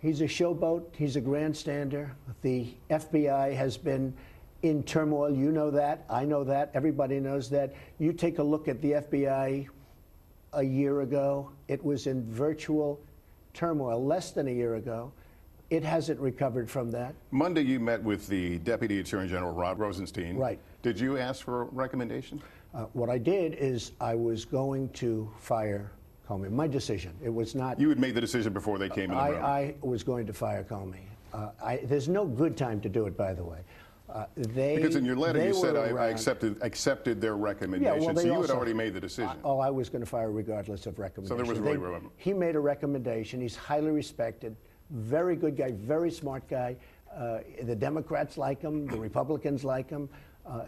He's a showboat. He's a grandstander. The FBI has been in turmoil. You know that. I know that. Everybody knows that. You take a look at the FBI a year ago. It was in virtual turmoil less than a year ago. It hasn't recovered from that. Monday, you met with the Deputy Attorney General, Rod Rosenstein. Right. Did you ask for a recommendation? What I did is I was going to fire Comey. My decision. It was not. You had made the decision before they came in the room. I was going to fire Comey. There's no good time to do it, by the way. Because in your letter you said I accepted their recommendation, yeah, well, so you had already made the decision. I was going to fire regardless of recommendation. So there was really room. He made a recommendation. He's highly respected, very good guy, very smart guy. The Democrats like him, the Republicans like him.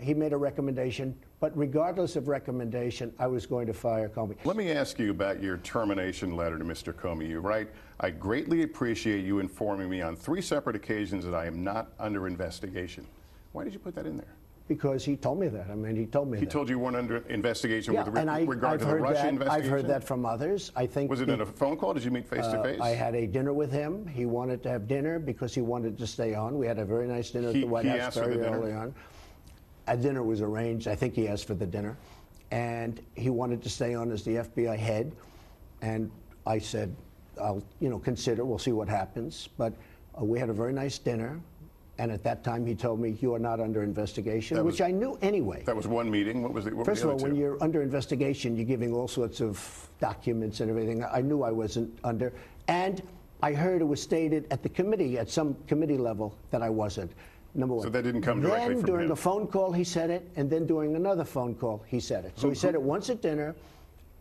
He made a recommendation, but regardless of recommendation, I was going to fire Comey. Let me ask you about your termination letter to Mr. Comey. You write, I greatly appreciate you informing me on 3 separate occasions that I am not under investigation. Why did you put that in there? Because he told me that. I mean, he told me that. He told you weren't under investigation with regard to the heard Russia investigation? I've heard that from others. I think. Was it in a phone call? Did you meet face to face? I had a dinner with him. He wanted to have dinner because he wanted to stay on. We had a very nice dinner at the White House very early on. A dinner was arranged. I think he asked for the dinner. And he wanted to stay on as the FBI head. And I said, I'll consider. We'll see what happens. But we had a very nice dinner. And at that time, he told me, you are not under investigation, which I knew anyway. That was one meeting. What was the First of all, when you're under investigation, you're giving all sorts of documents and everything. I knew I wasn't under. And I heard it was stated at the committee, at some committee level, that I wasn't. Number one. So that didn't come directly from him. Then during the phone call, he said it. And then during another phone call, he said it. So he said it once at dinner.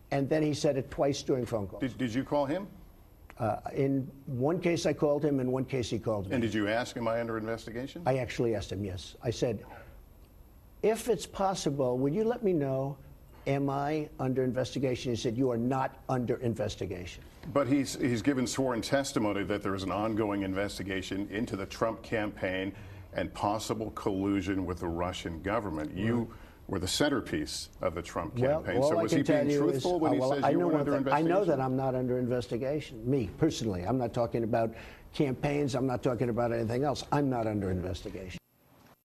And then he said it twice during phone calls. Did you call him? In one case, I called him. In one case, he called me. And did you ask, am I under investigation? I actually asked him, yes. I said, if it's possible, would you let me know, am I under investigation? He said, you are not under investigation. But he's given sworn testimony that there is an ongoing investigation into the Trump campaign and possible collusion with the Russian government. You were the centerpiece of the Trump campaign. So was he being truthful when he says you weren't under investigation? I know that I'm not under investigation. Me, personally. I'm not talking about campaigns. I'm not talking about anything else. I'm not under investigation.